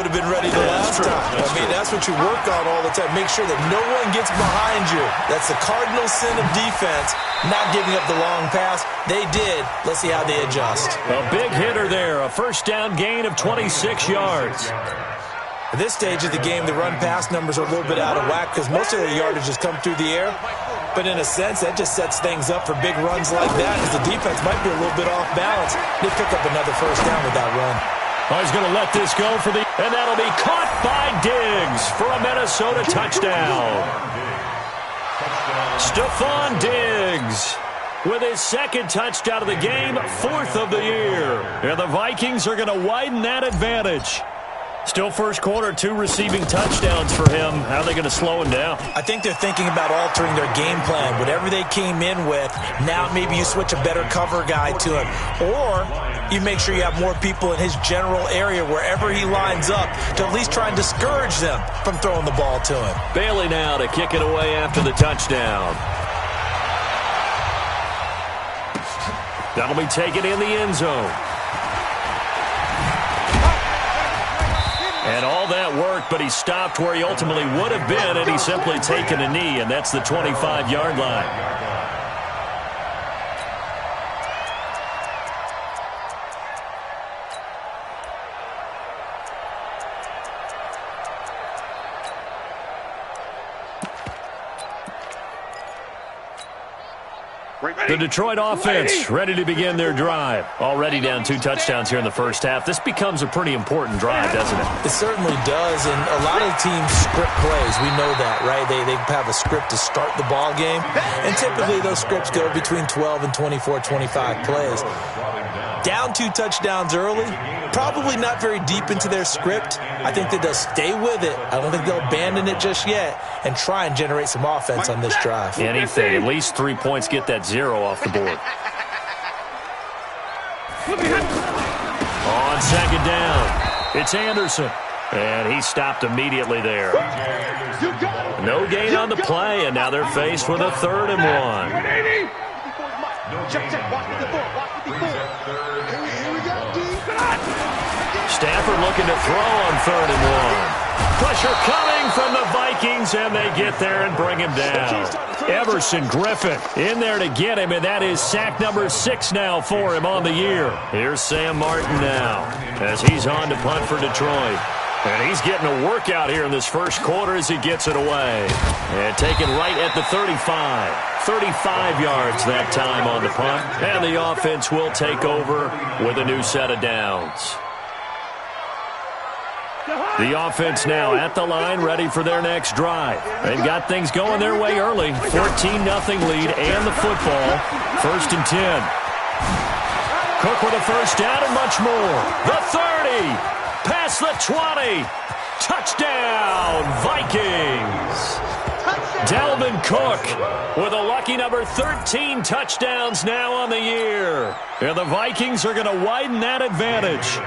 would have been ready the last time. I mean, that's what you work on all the time. Make sure that no one gets behind you. That's the cardinal sin of defense, not giving up the long pass. They did. Let's see how they adjust. A big hitter there, a first down gain of 26 yards. At this stage of the game, the run-pass numbers are a little bit out of whack because most of their yardage has come through the air. But in a sense, that just sets things up for big runs like that because the defense might be a little bit off balance. They pick up another first down with that run. Oh, he's going to let this go for and that'll be caught by Diggs for a Minnesota touchdown. Stephon Diggs with his second touchdown of the game, 4th of the year. And the Vikings are going to widen that advantage. Still first quarter, 2 receiving touchdowns for him. How are they going to slow him down? I think they're thinking about altering their game plan. Whatever they came in with, now maybe you switch a better cover guy to him. Or you make sure you have more people in his general area wherever he lines up to at least try and discourage them from throwing the ball to him. Bailey now to kick it away after the touchdown. That'll be taken in the end zone. And all that worked, but he stopped where he ultimately would have been, and he's simply taken a knee, and that's the 25-yard line. The Detroit offense ready to begin their drive. Already down 2 touchdowns here in the first half. This becomes a pretty important drive, doesn't it? It certainly does, and a lot of teams script plays. We know that, right? They have a script to start the ball game, and typically those scripts go between 12 and 24, 25 plays. Down 2 touchdowns early, probably not very deep into their script. I think that they'll stay with it. I don't think they'll abandon it just yet and try and generate some offense on this drive. Anything, at least 3 points, get that 0 off the board. On second down, it's Anderson. And he stopped immediately there. No gain on the play, and now they're faced with a 3rd and 1. Stafford looking to throw on 3rd and 1. Pressure coming from the Vikings, and they get there and bring him down. Everson Griffin in there to get him, and that is sack number 6 now for him on the year. Here's Sam Martin now as he's on to punt for Detroit. And he's getting a workout here in this first quarter as he gets it away. And taken right at the 35. 35 yards that time on the punt. And the offense will take over with a new set of downs. The offense now at the line, ready for their next drive. They've got things going their way early. 14-0 lead and the football. 1st and 10. Cook with a first down and much more. The 30. Past the 20. Touchdown, Vikings. Dalvin Cook with a lucky number 13 touchdowns now on the year. And the Vikings are going to widen that advantage.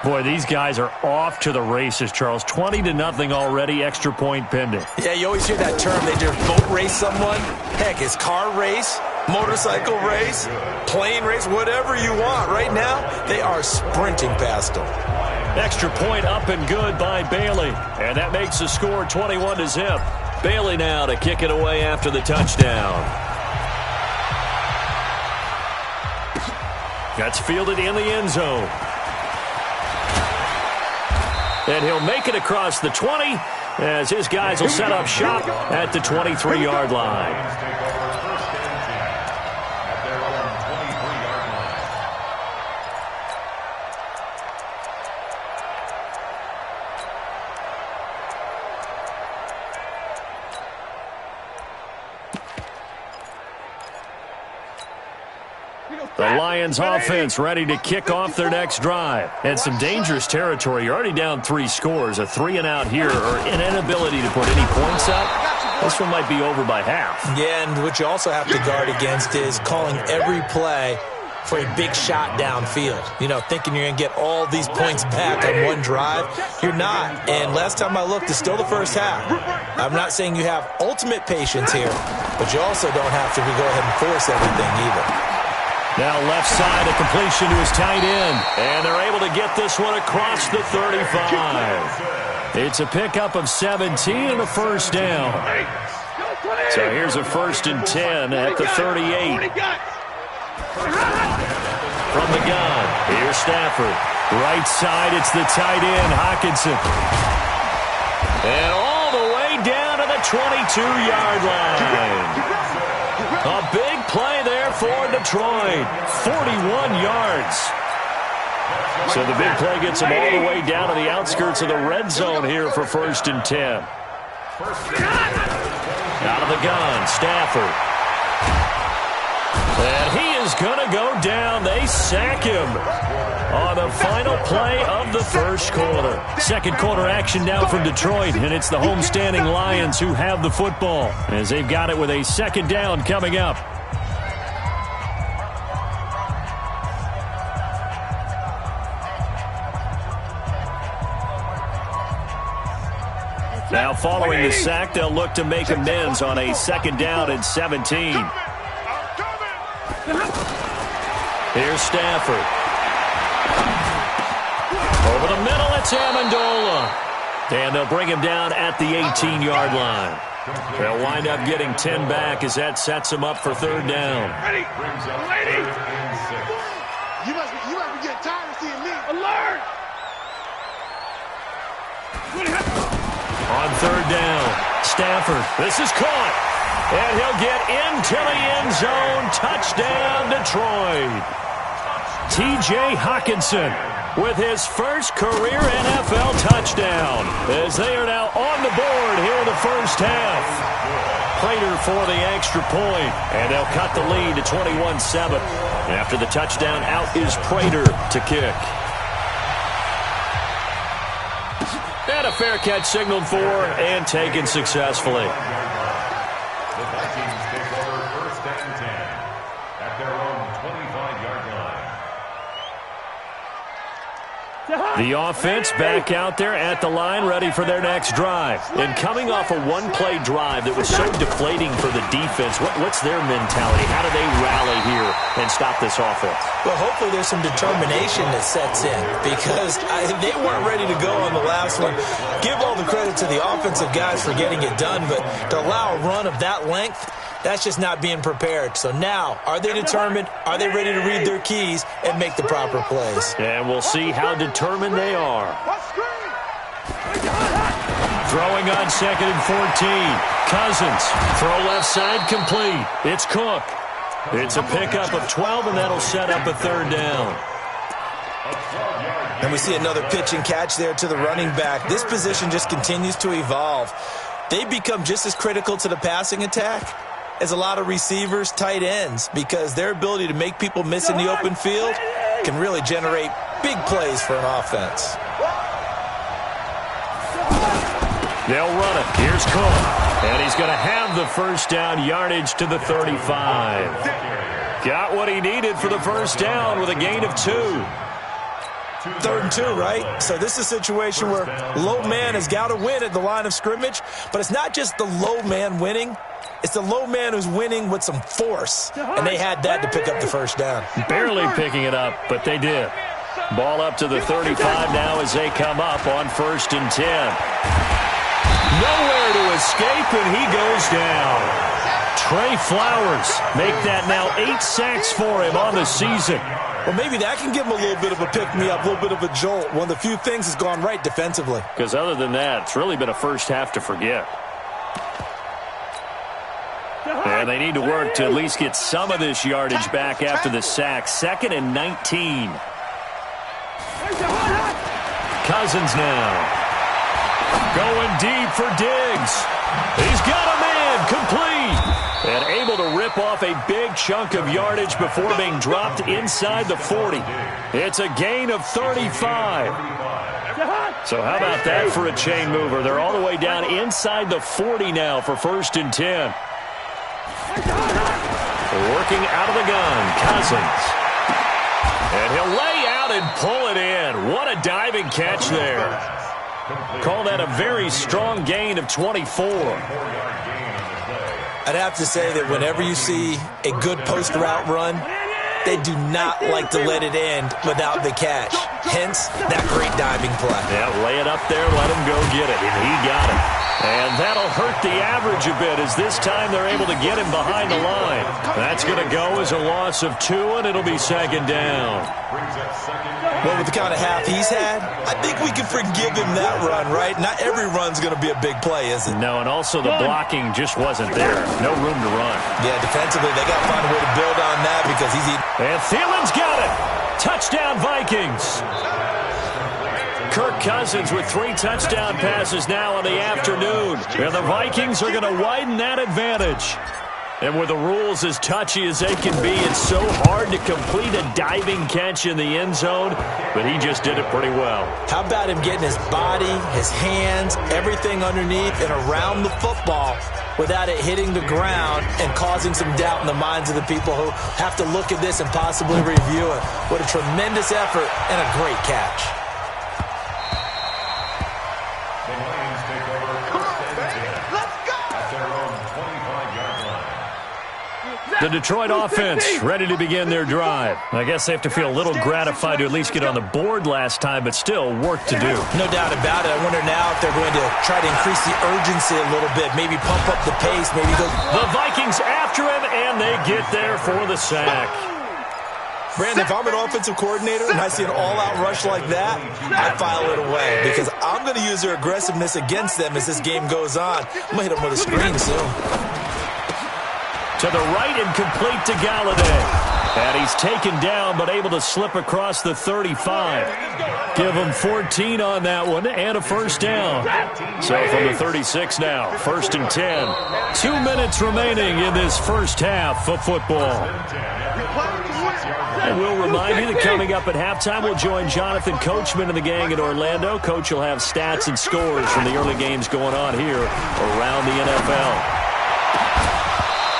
Boy, these guys are off to the races, Charles. 20-0 already, extra point pending. Yeah, you always hear that term. They just boat race someone. Heck, it's car race, motorcycle race, plane race, whatever you want. Right now, they are sprinting past them. Extra point up and good by Bailey. And that makes the score 21-0. Bailey now to kick it away after the touchdown. That's fielded in the end zone. And he'll make it across the 20 as his guys will set up shop at the 23-yard line. The Lions offense ready to kick off their next drive. And some dangerous territory. You're already down 3 scores. A 3-and-out here or an inability to put any points up. This one might be over by half. Yeah, and what you also have to guard against is calling every play for a big shot downfield. You know, thinking you're going to get all these points back on one drive. You're not. And last time I looked, it's still the first half. I'm not saying you have ultimate patience here, but you also don't have to go ahead and force everything either. Now left side, a completion to his tight end. And they're able to get this one across the 35. It's a pickup of 17 and a first down. So here's a 1st and 10 at the 38. From the gun, here's Stafford. Right side, it's the tight end, Hockenson. And all the way down to the 22-yard line. A big play there for Detroit. 41 yards. So the big play gets them all the way down to the outskirts of the red zone here for 1st and 10. Out of the gun, Stafford. And he is going to go down. They sack him on the final play of the first quarter. Second quarter action now from Detroit, and it's the homestanding Lions who have the football as they've got it with a second down coming up. Now following the sack, they'll look to make amends on a second down and 17. Here's Stafford. Over the middle, it's Amendola. And they'll bring him down at the 18-yard line. They'll wind up getting 10 back as that sets them up for third down. Ready? You must be getting tired of seeing me. Alert! On third down, Stafford. This is caught. And he'll get into the end zone. Touchdown, Detroit. T.J. Hockenson with his first career NFL touchdown as they are now on the board here in the first half. Prater for the extra point, and they'll cut the lead to 21-7. After the touchdown, out is Prater to kick. And a fair catch signaled for and taken successfully. The Vikings take over 1st and 10 at their own 25-yard line. The offense back out there at the line, ready for their next drive. And coming off a one-play drive that was so deflating for the defense, what's their mentality? How do they rally here and stop this offense? Well, hopefully there's some determination that sets in because they weren't ready to go on the last one. Give all the credit to the offensive guys for getting it done, but to allow a run of that length, that's just not being prepared. So now, are they determined? Are they ready to read their keys and make the proper plays? And we'll see how determined they are. Throwing on 2nd and 14. Cousins. Throw left side complete. It's Cook. It's a pickup of 12, and that'll set up a third down. And we see another pitch and catch there to the running back. This position just continues to evolve. They become just as critical to the passing attack as a lot of receivers, tight ends, because their ability to make people miss in the open field can really generate big plays for an offense. They'll run it. Here's Cook. And he's going to have the first down yardage to the 35. Got what he needed for the first down with a gain of 2. 3rd and 2, right? So this is a situation where low man has got to win at the line of scrimmage, but it's not just the low man winning. It's the low man who's winning with some force, and they had that to pick up the first down. Barely picking it up, but they did. Ball up to the 35 now as they come up on 1st and 10. Nowhere to escape, and he goes down. Trey Flowers make that now 8 sacks for him on the season. Well, maybe that can give him a little bit of a pick-me-up, a little bit of a jolt. One of the few things has gone right defensively. Because other than that, it's really been a first half to forget. And they need to work to at least get some of this yardage back after the sack. 2nd and 19. Cousins now. Going deep for Diggs. He's got a man complete. And able to rip off a big chunk of yardage before being dropped inside the 40. It's a gain of 35. So how about that for a chain mover? They're all the way down inside the 40 now for 1st and 10. Working out of the gun, Cousins. And he'll lay out and pull it in. What a diving catch there. Call that a very strong gain of 24. I'd have to say that whenever you see a good post route run, they do not like to let it end without the catch. Hence, that great diving play. Yeah, lay it up there, let him go get it, and he got it. And that'll hurt the average a bit as this time they're able to get him behind the line. That's going to go as a loss of 2, and it'll be second down. Well, with the kind of half he's had, I think we can forgive him that run, right? Not every run's going to be a big play, is it? No, and also the blocking just wasn't there. No room to run. Yeah, defensively, they got to find a way to build on that because he's eating. And Thielen's got it. Touchdown, Vikings. Kirk Cousins with 3 touchdown passes now in the afternoon. And the Vikings are going to widen that advantage. And with the rules as touchy as they can be, it's so hard to complete a diving catch in the end zone, but he just did it pretty well. How about him getting his body, his hands, everything underneath and around the football without it hitting the ground and causing some doubt in the minds of the people who have to look at this and possibly review it. What a tremendous effort and a great catch. The Detroit offense ready to begin their drive. I guess they have to feel a little gratified to at least get on the board last time, but still work to do. No doubt about it. I wonder now if they're going to try to increase the urgency a little bit, maybe pump up the pace, maybe go. The Vikings after him, and they get there for the sack. Brandon, if I'm an offensive coordinator and I see an all-out rush like that, I file it away because I'm going to use their aggressiveness against them as this game goes on. I'm going to hit them with a screen soon. To the right and complete to Galladay. And he's taken down but able to slip across the 35. Give him 14 on that one and a first down. So from the 36 now, 1st and 10. 2 minutes remaining in this first half of football. And we'll remind you that coming up at halftime, we'll join Jonathan Coachman and the gang in Orlando. Coach will have stats and scores from the early games going on here around the NFL.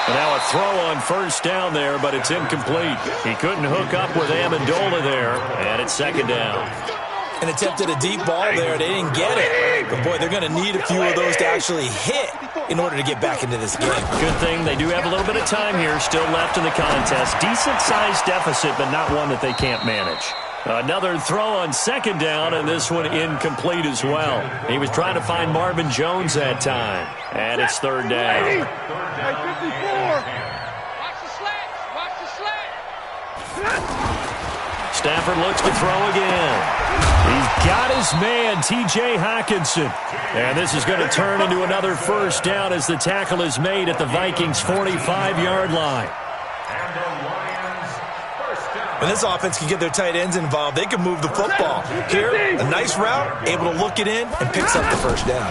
And now a throw on first down there, but it's incomplete. He couldn't hook up with Amendola there, and it's second down. And attempted a deep ball there. They didn't get it. But, boy, they're going to need a few of those to actually hit in order to get back into this game. Good thing they do have a little bit of time here still left in the contest. Decent-sized deficit, but not one that they can't manage. Another throw on second down, and this one incomplete as well. He was trying to find Marvin Jones that time. And it's third down. Hey, 54. Watch the slant. Watch the slant. Stafford looks to throw again. He's got his man, T.J. Hockenson. And this is going to turn into another first down as the tackle is made at the Vikings' 45-yard line. When this offense can get their tight ends involved, they can move the football. Here, a nice route, able to look it in, and picks up the first down.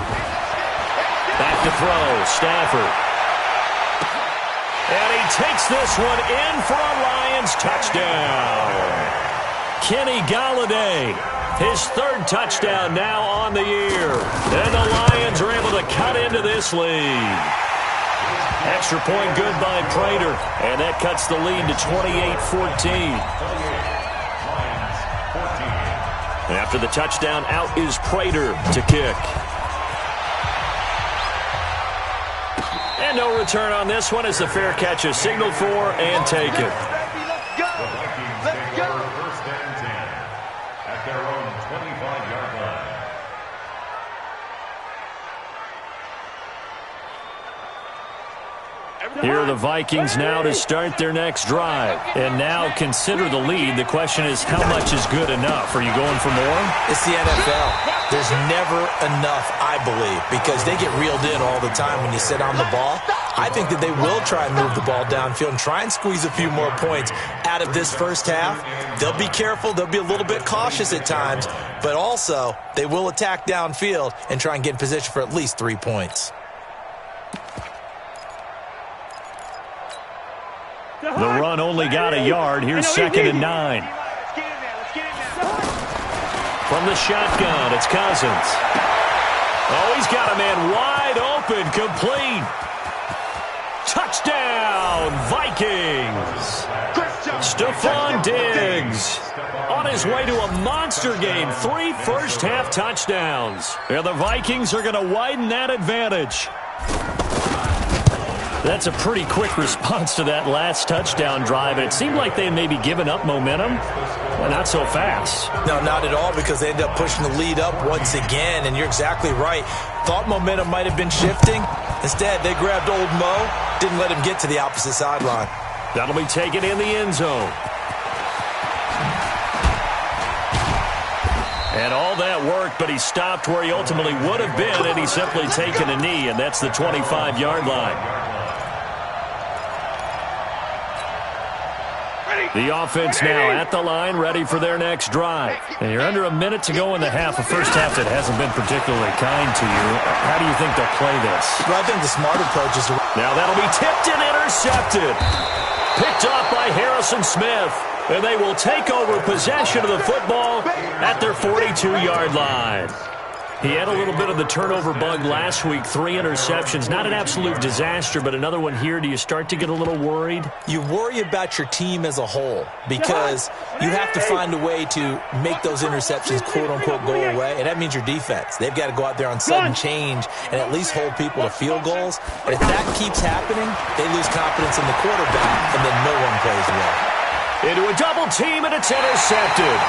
Back to throw, Stafford. And he takes this one in for a Lions touchdown. Kenny Galladay, his 3rd touchdown now on the year. And the Lions are able to cut into this lead. Extra point good by Prater, and that cuts the lead to 28-14. After the touchdown, out is Prater to kick. And no return on this one as the fair catch is signaled for and taken. Let's go. Let's go. 1st and 10 at their own 25-yard line. Here are the Vikings now to start their next drive. And now consider the lead. The question is, how much is good enough? Are you going for more? It's the NFL. There's never enough, I believe, because they get reeled in all the time when you sit on the ball. I think that they will try and move the ball downfield and try and squeeze a few more points out of this first half. They'll be careful. They'll be a little bit cautious at times, but also they will attack downfield and try and get in position for at least 3 points. The run only got a yard. Here's 2nd and 9. From the shotgun, it's Cousins. Oh, he's got a man wide open, complete. Touchdown, Vikings. Stephon Diggs on his way to a monster game. 3 first-half touchdowns. And the Vikings are going to widen that advantage. That's a pretty quick response to that last touchdown drive. And it seemed like they had maybe given up momentum. Well, not so fast. No, not at all, because they ended up pushing the lead up once again. And you're exactly right. Thought momentum might have been shifting. Instead, they grabbed old Mo, didn't let him get to the opposite sideline. That'll be taken in the end zone. And all that worked, but he stopped where he ultimately would have been, and he's simply taken a knee, and that's the 25-yard line. The offense now at the line, ready for their next drive. And you're under a minute to go in the half, a first half that hasn't been particularly kind to you. How do you think they'll play this? Well, I think the smart approach is to... Now that'll be tipped and intercepted. Picked off by Harrison Smith. And they will take over possession of the football at their 42-yard line. He had a little bit of the turnover bug last week, 3 interceptions. Not an absolute disaster, but another one here. Do you start to get a little worried? You worry about your team as a whole because you have to find a way to make those interceptions, quote-unquote, go away, and that means your defense. They've got to go out there on sudden change and at least hold people to field goals. And if that keeps happening, they lose confidence in the quarterback, and then no one plays well. Into a double team, and it's intercepted.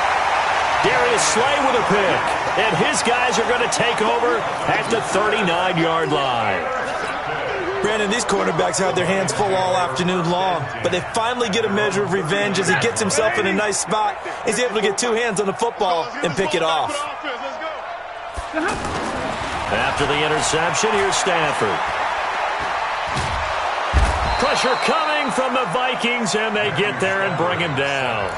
Darius Slay with a pick, and his guys are going to take over at the 39-yard line. Brandon, these quarterbacks had their hands full all afternoon long, but they finally get a measure of revenge as he gets himself in a nice spot. He's able to get 2 hands on the football and pick it off. After the interception, here's Stafford. Pressure coming from the Vikings, and they get there and bring him down.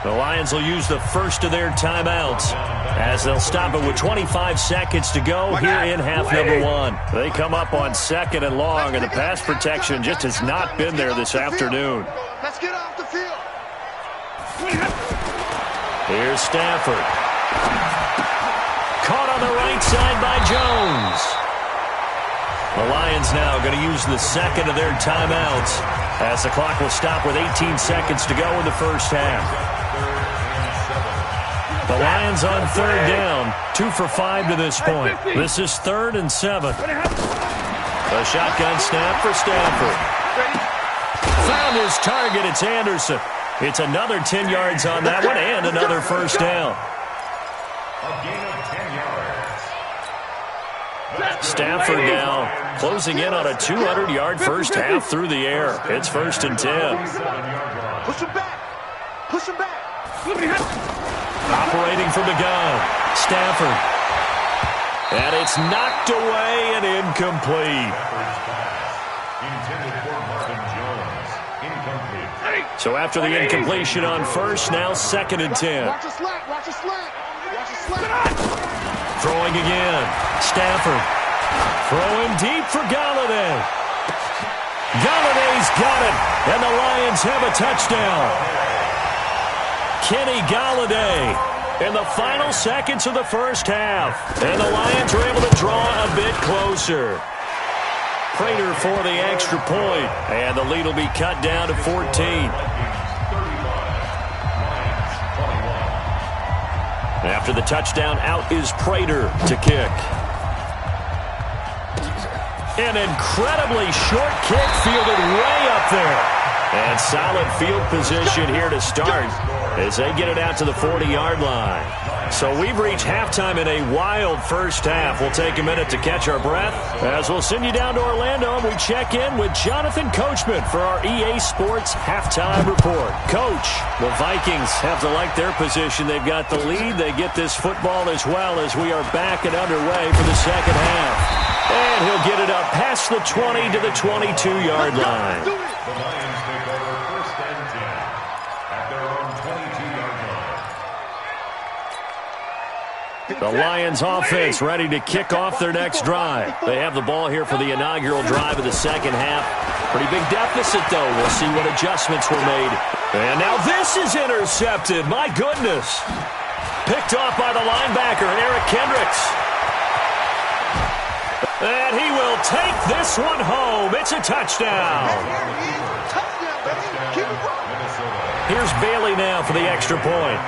The Lions will use the first of their timeouts as they'll stop it with 25 seconds to go here in half number 1. They come up on 2nd and long, and the pass protection just has not been there this afternoon. Let's get off the field. Here's Stafford. Caught on the right side by Jones. The Lions now going to use the second of their timeouts as the clock will stop with 18 seconds to go in the first half. The Lions on 3rd down, 2 for 5 to this point. This is 3rd and 7. A shotgun snap for Stafford. Found his target. It's Anderson. It's another 10 yards on that one and another first down. Stafford now closing in on a 200-yard first half through the air. It's 1st and 10. Push him back. Push him back. Operating from the gun, Stafford. And it's knocked away and incomplete. So after the incompletion on first, now 2nd and 10. Watch a slant. Watch a slant. Watch a slant. Throwing again, Stafford. Throwing deep for Galladay. Galladay's got it, and the Lions have a touchdown. Kenny Galladay in the final seconds of the first half. And the Lions are able to draw a bit closer. Prater for the extra point, and the lead will be cut down to 14. After the touchdown, out is Prater to kick. An incredibly short kick fielded way up there. And solid field position here to start as they get it out to the 40-yard line. So we've reached halftime in a wild first half. We'll take a minute to catch our breath as we'll send you down to Orlando and we check in with Jonathan Coachman for our EA Sports Halftime Report. Coach, the Vikings have to like their position. They've got the lead. They get this football as well as we are back and underway for the second half. And he'll get it up past the 20 to the 22-yard line. The Lions take over 1st and 10 at their own 22-yard line. The Lions offense ready to kick off their next drive. They have the ball here for the inaugural drive of the second half. Pretty big deficit, though. We'll see what adjustments were made. And now this is intercepted. My goodness. Picked off by the linebacker, Eric Kendricks. And he will take this one home. It's a touchdown. Here's Bailey now for the extra point.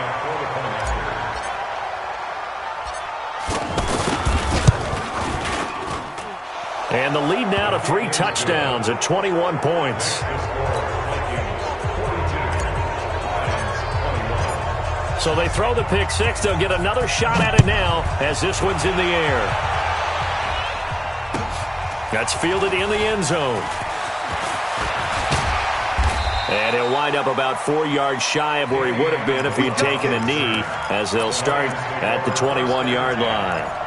And the lead now to 3 touchdowns at 21 points. So they throw the pick six. They'll get another shot at it now as this one's in the air. That's fielded in the end zone. And he'll wind up about 4 yards shy of where he would have been if he had taken a knee, as they'll start at the 21-yard line.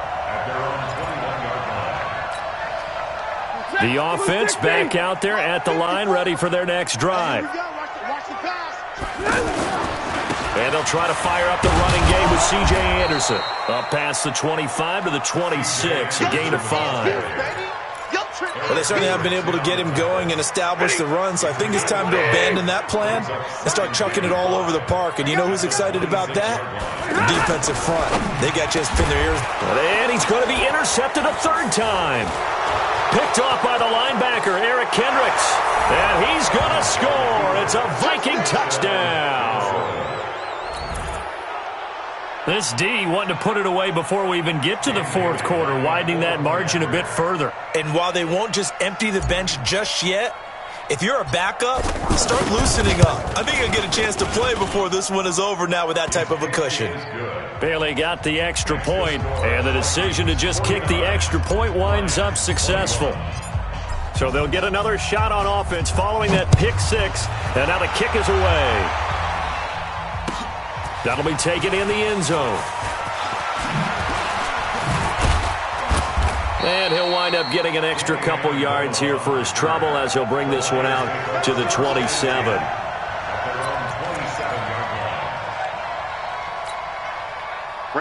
The offense back out there at the line, ready for their next drive. And they'll try to fire up the running game with C.J. Anderson. Up past the 25 to the 26, a gain of 5. Well, they certainly have been able to get him going and establish the run, so I think it's time to abandon that plan and start chucking it all over the park. And you know who's excited about that? The defensive front. They got just pinned their ears. And he's going to be intercepted a third time. Picked off by the linebacker, Eric Kendricks. And he's going to score. It's a Viking touchdown. This D wanting to put it away before we even get to the fourth quarter, widening that margin a bit further. And while they won't just empty the bench just yet, if you're a backup, start loosening up. I think you'll get a chance to play before this one is over now with that type of a cushion. Bailey got the extra point, and the decision to just kick the extra point winds up successful. So they'll get another shot on offense following that pick six, and now the kick is away. That'll be taken in the end zone. And he'll wind up getting an extra couple yards here for his trouble as he'll bring this one out to the 27.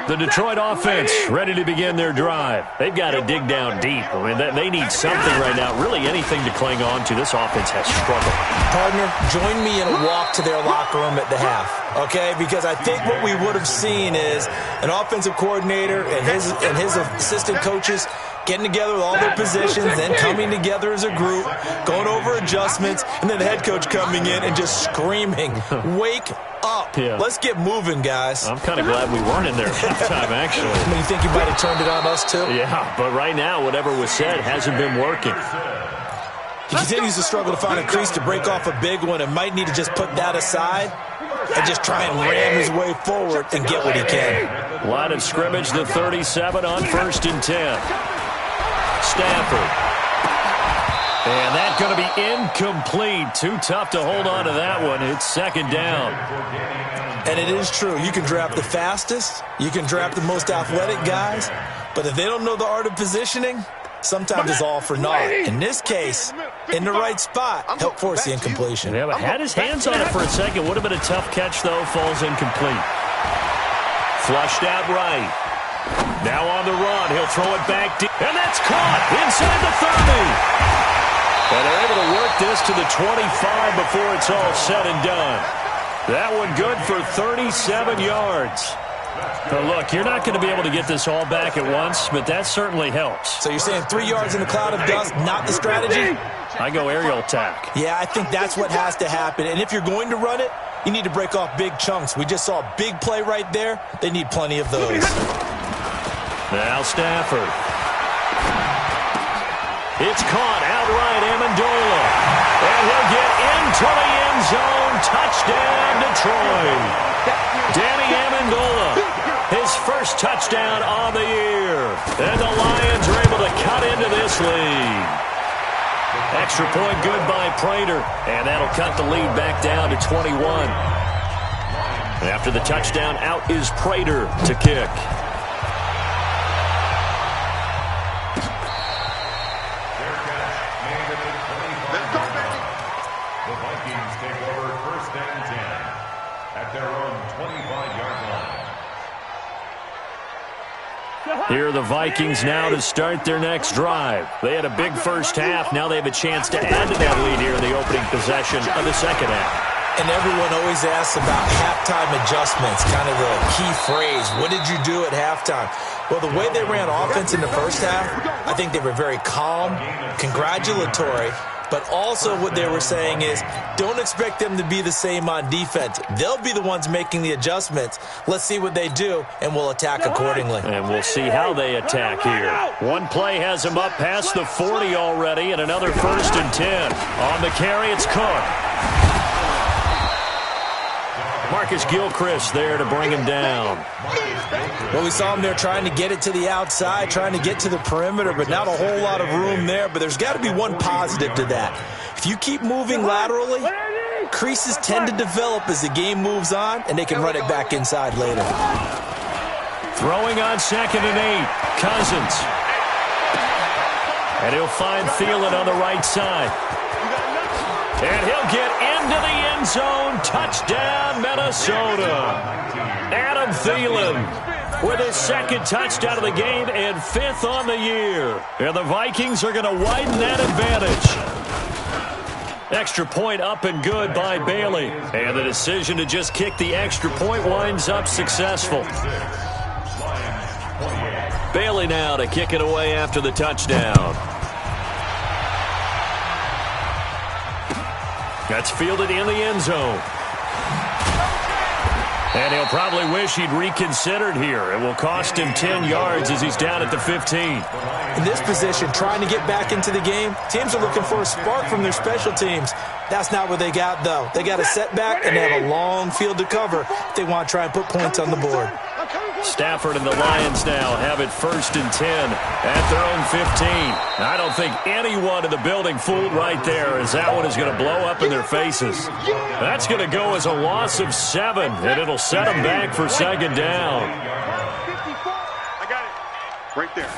The Detroit offense ready to begin their drive. They've got to dig down deep. I mean, they need something right now, really anything to cling on to. This offense has struggled. Partner, join me in a walk to their locker room at the half, okay? Because I think what we would have seen is an offensive coordinator and his assistant coaches getting together with all their positions, then coming together as a group, going over adjustments, and then the head coach coming in and just screaming, wake up. Yeah. Let's get moving, guys. I'm kind of glad we weren't in there at halftime, actually. I mean, you think you might have turned it on us, too? Yeah, but right now, whatever was said hasn't been working. He continues to struggle to find a crease to break off a big one and might need to just put that aside and just try and ram his way forward and get what he can. Line of scrimmage, the 37 on 1st and 10. Stafford. And that's going to be incomplete. Too tough to hold on to that one. It's second down. And it is true. You can draft the fastest. You can draft the most athletic guys. But if they don't know the art of positioning, sometimes it's all for naught. In this case, in the right spot, help force the incompletion. Yeah, but had his hands on it for a second. Would have been a tough catch, though. Falls incomplete. Flushed out right. Now on the run. He'll throw it back deep. And that's caught inside the 30. And they're able to work this to the 25 before it's all said and done. That one good for 37 yards. But look, you're not going to be able to get this all back at once, but that certainly helps. So you're saying 3 yards in a cloud of dust, not the strategy? I go aerial attack. Yeah, I think that's what has to happen. And if you're going to run it, you need to break off big chunks. We just saw a big play right there. They need plenty of those. Now Stafford. It's caught outright, Amendola. And he'll get into the end zone. Touchdown, Detroit. Danny Amendola, his first touchdown on the year. And the Lions are able to cut into this lead. Extra point good by Prater. And that'll cut the lead back down to 21. After the touchdown, out is Prater to kick. Here are the Vikings now to start their next drive. They had a big first half. Now they have a chance to add to that lead here in the opening possession of the second half. And everyone always asks about halftime adjustments, kind of the key phrase. What did you do at halftime? Well, the way they ran offense in the first half, I think they were very calm, congratulatory, But also what they were saying is, don't expect them to be the same on defense. They'll be the ones making the adjustments. Let's see what they do, and we'll attack accordingly. And we'll see how they attack here. One play has them up past the 40 already, and another 1st and 10. On the carry, it's Cook. Marcus Gilchrist there to bring him down. Well, we saw him there trying to get it to the outside, trying to get to the perimeter, but not a whole lot of room there. But there's got to be one positive to that. If you keep moving laterally, creases tend to develop as the game moves on, and they can run it back inside later. Throwing on 2nd and 8, Cousins. And he'll find Thielen on the right side. And he'll get into the end zone. Touchdown, Minnesota. Adam Thielen with his 2nd touchdown of the game and 5th on the year. And the Vikings are going to widen that advantage. Extra point up and good by Bailey. And the decision to just kick the extra point winds up successful. Bailey now to kick it away after the touchdown. That's fielded in the end zone. And he'll probably wish he'd reconsidered here. It will cost him 10 yards as he's down at the 15. In this position, trying to get back into the game, teams are looking for a spark from their special teams. That's not what they got, though. They got a setback, and they have a long field to cover if they want to try and put points on the board. Stafford and the Lions now have it 1st and 10 at their own 15. I don't think anyone in the building fooled right there, as that one is going to blow up in their faces. That's going to go as a loss of 7, and it'll set them back for 2nd down. I got it. Right there.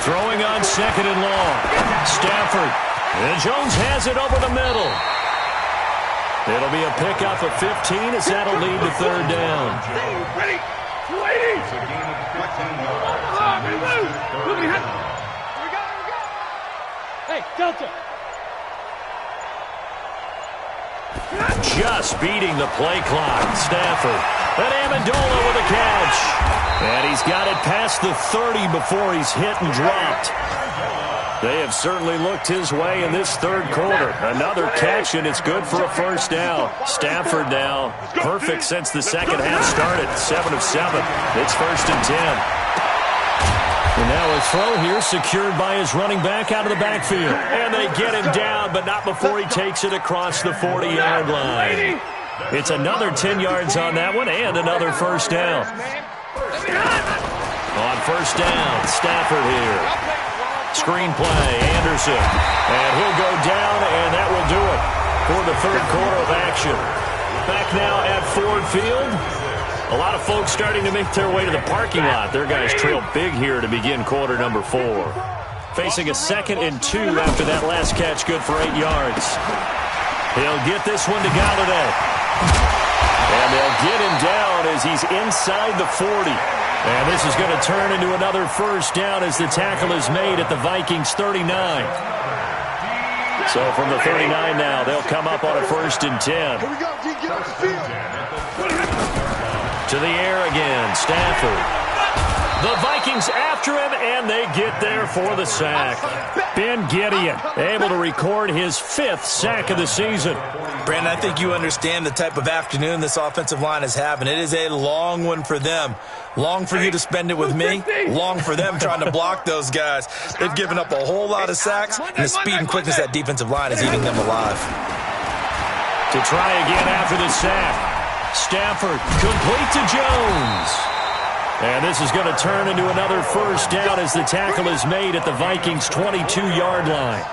Throwing on 2nd and long. Stafford. And Jones has it over the middle. It'll be a pickup of 15 as that'll lead to 3rd down. Ready. Hey, Delta. Just beating the play clock. Stafford. And Amendola with a catch. And he's got it past the 30 before he's hit and dropped. They have certainly looked his way in this 3rd quarter. Another catch, and it's good for a 1st down. Stafford now perfect since the 2nd half started. 7 of 7. It's 1st and 10. And now a throw here secured by his running back out of the backfield. And they get him down, but not before he takes it across the 40-yard line. It's another 10 yards on that one and another 1st down. On 1st down, Stafford here. Screen play, Anderson. And he'll go down, and that will do it for the 3rd quarter of action. Back now at Ford Field. A lot of folks starting to make their way to the parking lot. Their guys trail big here to begin quarter number 4. Facing a 2nd and 2 after that last catch, good for 8 yards. He'll get this one to Galladay. And they'll get him down as he's inside the 40. And this is going to turn into another 1st down as the tackle is made at the Vikings 39. So from the 39 now, they'll come up on a 1st and 10. Here we go, D. Get off the field. To the air again, Stafford. The Vikings after him, and they get there for the sack. Ben Gideon able to record his 5th sack of the season. Brandon, I think you understand the type of afternoon this offensive line is having. It is a long one for them. Long for you to spend it with me. Long for them trying to block those guys. They've given up a whole lot of sacks, and the speed and quickness of that defensive line is eating them alive. To try again after the sack. Stafford complete to Jones. And this is going to turn into another 1st down as the tackle is made at the Vikings' 22-yard line.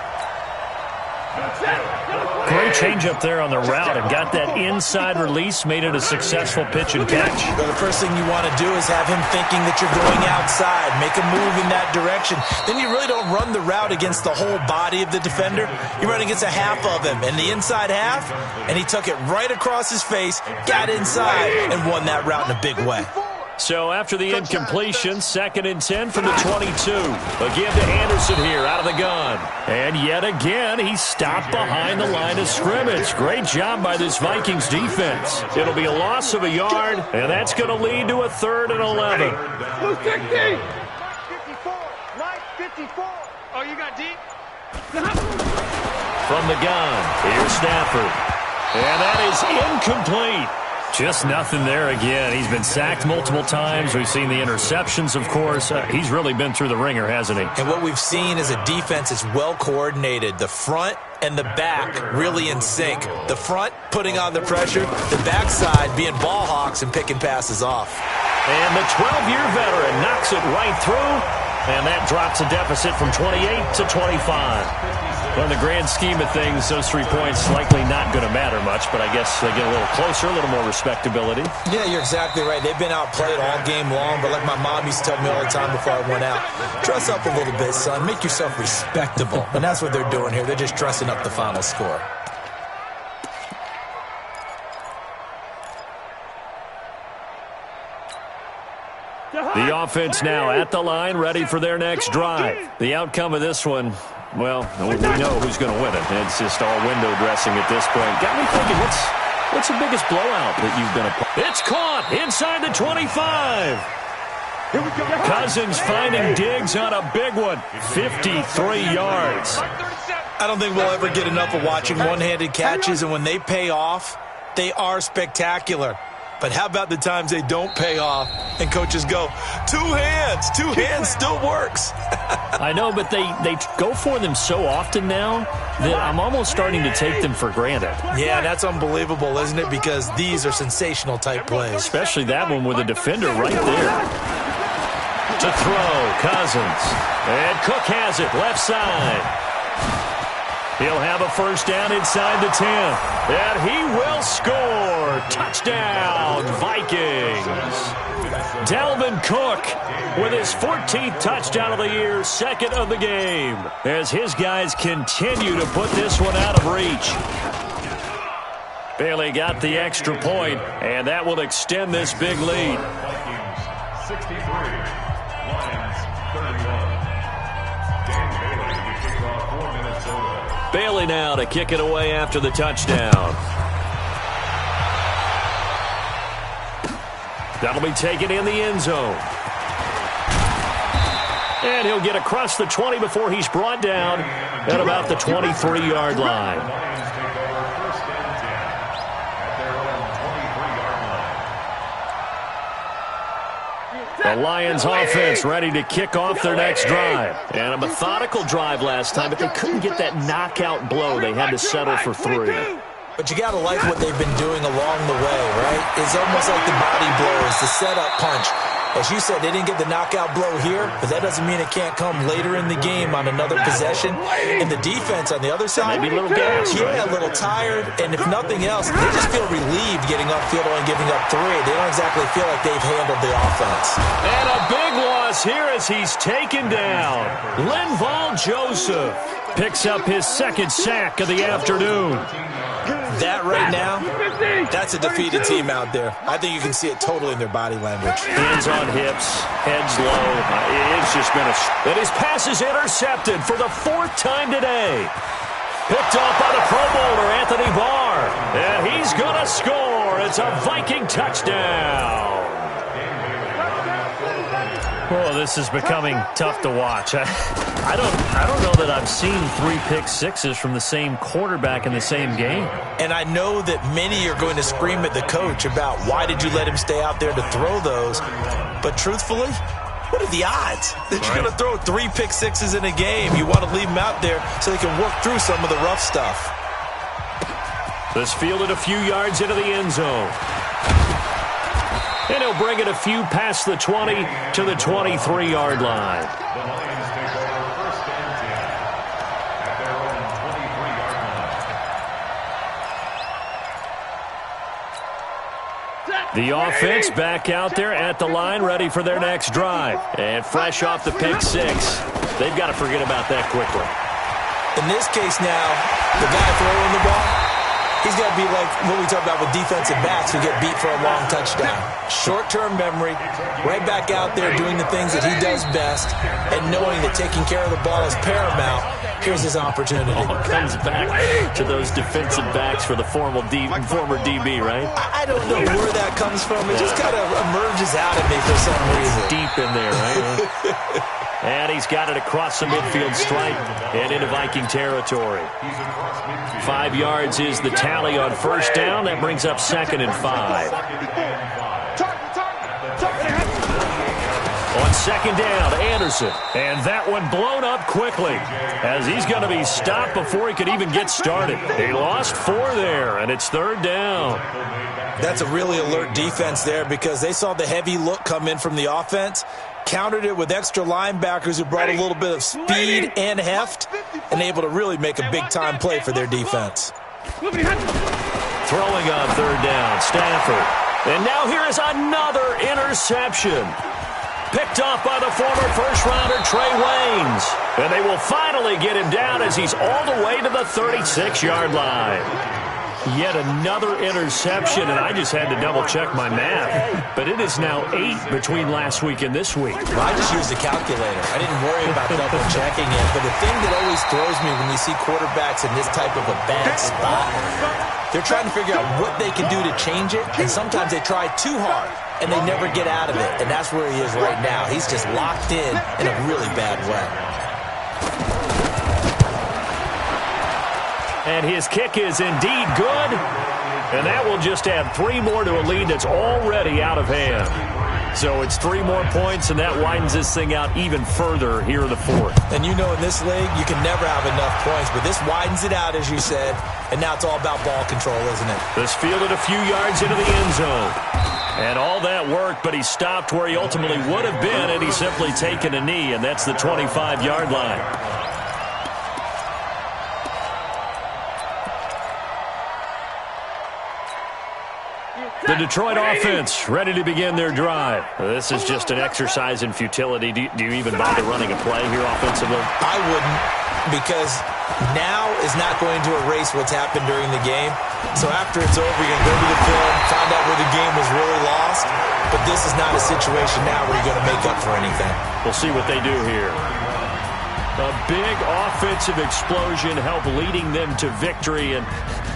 Great change up there on the route and got that inside release, made it a successful pitch and catch. Well, the first thing you want to do is have him thinking that you're going outside, make a move in that direction. Then you really don't run the route against the whole body of the defender. You run against a half of him, and the inside half, and he took it right across his face, got inside, and won that route in a big way. So after the incompletion, 2nd and 10 from the 22. Again to Anderson here out of the gun. And yet again, he's stopped behind the line of scrimmage. Great job by this Vikings defense. It'll be a loss of a yard, and that's going to lead to a 3rd and 11. Who's 16? 54. 54. Oh, you got deep? from the gun. Here's Stafford. And that is incomplete. Just nothing there again. He's been sacked multiple times. We've seen the interceptions, of course. He's really been through the ringer, hasn't he? And what we've seen is a defense that's well coordinated. The front and the back really in sync. The front putting on the pressure, the backside being ball hawks and picking passes off. And the 12-year veteran knocks it right through, and that drops a deficit from 28 to 25. Well, in the grand scheme of things, those 3 points likely not going to matter much, but I guess they get a little closer, a little more respectability. Yeah, you're exactly right. They've been outplayed all game long, but like my mom used to tell me all the time before I went out, dress up a little bit, son. Make yourself respectable. And that's what they're doing here. They're just dressing up the final score. The offense now at the line, ready for their next drive. The outcome of this one, well, we know who's going to win it. It's just all window dressing at this point. Got me thinking, what's the biggest blowout that you've been a part of? It's caught inside the 25. Cousins finding Diggs on a big one, 53 yards. I don't think we'll ever get enough of watching one-handed catches, and when they pay off, they are spectacular. But how about the times they don't pay off and coaches go, two hands still works. I know, but they go for them so often now that I'm almost starting to take them for granted. Yeah, that's unbelievable, isn't it? Because these are sensational type plays. Especially that one with a defender right there. To throw, Cousins. And Cook has it, left side. He'll have a first down inside the 10. And he will score. Touchdown, Vikings. Dalvin Cook with his 14th touchdown of the year, second of the game, as his guys continue to put this one out of reach. Bailey got the extra point, and that will extend this big lead. Vikings 63, Lions 31. Dan Bailey to kick off for Minnesota. Bailey now to kick it away after the touchdown. That'll be taken in the end zone. And he'll get across the 20 before he's brought down at about the 23-yard line. Lions take over first and 10 at their own 23-yard line. The Lions offense ready to kick off their next drive. And a methodical drive last time, but they couldn't get that knockout blow. They had to settle for 3. But you got to like what they've been doing along the way, right? It's almost like the body blows, the setup punch. As you said, they didn't get the knockout blow here, but that doesn't mean it can't come later in the game on another possession. And the defense on the other side, maybe a little gas, yeah, a little tired. And if nothing else, they just feel relieved getting upfield and giving up 3. They don't exactly feel like they've handled the offense. And a big loss here as he's taken down. Linval Joseph picks up his second sack of the afternoon. That right now, that's a defeated team out there. I think you can see it totally in their body language. Hands on hips, heads low. It's just been and his pass is intercepted for the 4th time today. Picked off by the Pro Bowler, Anthony Barr. And he's going to score. It's a Viking touchdown. Oh, this is becoming tough to watch. I don't know that I've seen 3 pick sixes from the same quarterback in the same game. And I know that many are going to scream at the coach about why did you let him stay out there to throw those. But truthfully, what are the odds that you're going to throw 3 pick sixes in a game? You want to leave them out there so they can work through some of the rough stuff. This fielded a few yards into the end zone. And he'll bring it a few past the 20 to the 23-yard line. The Lions take over first and 10 at their own 23-yard line. The offense back out there at the line, ready for their next drive. And fresh off the pick 6, they've got to forget about that quickly. In this case now, the guy throwing the ball, he's got to be like what we talk about with defensive backs who get beat for a long touchdown. Short-term memory, right back out there doing the things that he does best, and knowing that taking care of the ball is paramount. Here's his opportunity. All comes back to those defensive backs for the former DB, right? I don't know where that comes from. It just kind of emerges out of me for some reason. Deep in there, right? And he's got it across the midfield stripe and into Viking territory. 5 yards is the tally on first down. That brings up 2nd and 5. On 2nd down, Anderson. And that one blown up quickly as he's going to be stopped before he could even get started. He lost 4 there, and it's 3rd down. That's a really alert defense there because they saw the heavy look come in from the offense, countered it with extra linebackers who brought a little bit of speed and heft, and able to really make a big-time play for their defense. Throwing on 3rd down, Stafford. And now here is another interception. Picked off by the former first-rounder Trey Waynes. And they will finally get him down as he's all the way to the 36-yard line. Yet another interception, and I just had to double-check my math. But it is now 8 between last week and this week. Well, I just used a calculator. I didn't worry about double-checking it. But the thing that always throws me when you see quarterbacks in this type of a bad spot, they're trying to figure out what they can do to change it, and sometimes they try too hard, and they never get out of it. And that's where he is right now. He's just locked in a really bad way. And his kick is indeed good. And that will just add 3 more to a lead that's already out of hand. So it's 3 more points, and that widens this thing out even further here in the 4th. And you know in this league, you can never have enough points, but this widens it out, as you said, and now it's all about ball control, isn't it? This fielded a few yards into the end zone. And all that worked, but he stopped where he ultimately would have been, and he's simply taken a knee, and that's the 25-yard line. The Detroit offense ready to begin their drive. This is just an exercise in futility. Do you even bother running a play here offensively? I wouldn't, because now is not going to erase what's happened during the game. So after it's over, you're going to go to the film, find out where the game was really lost. But this is not a situation now where you're going to make up for anything. We'll see what they do here. A big offensive explosion helped leading them to victory, and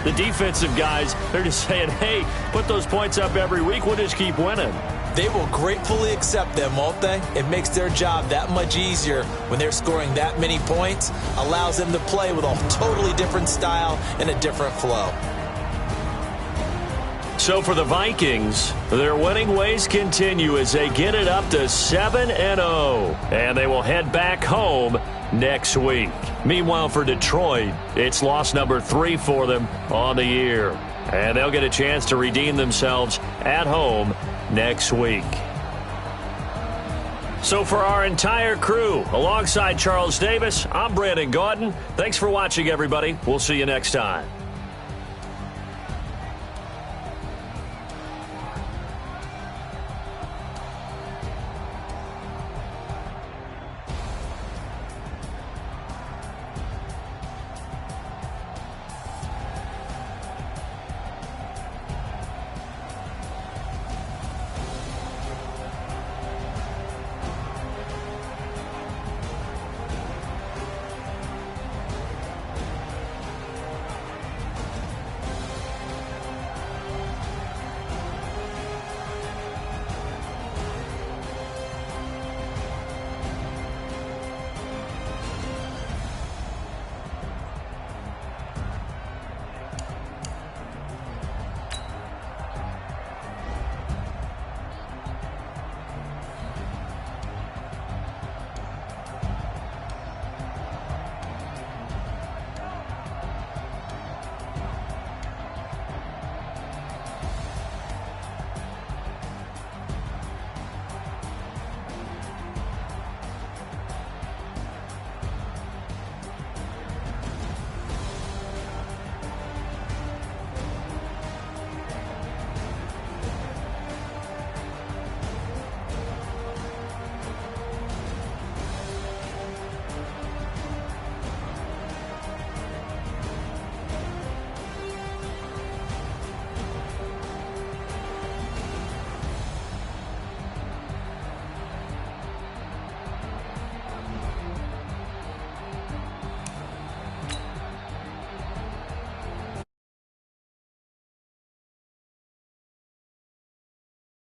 the defensive guys, they're just saying, hey, put those points up every week, we'll just keep winning. They will gratefully accept them, won't they? It makes their job that much easier when they're scoring that many points, allows them to play with a totally different style and a different flow. So for the Vikings, their winning ways continue as they get it up to 7-0, and they will head back home next week. Meanwhile, for Detroit, it's loss number 3 for them on the year, and they'll get a chance to redeem themselves at home next week. So for our entire crew, alongside Charles Davis, I'm Brandon Gaudin. Thanks for watching, everybody. We'll see you next time.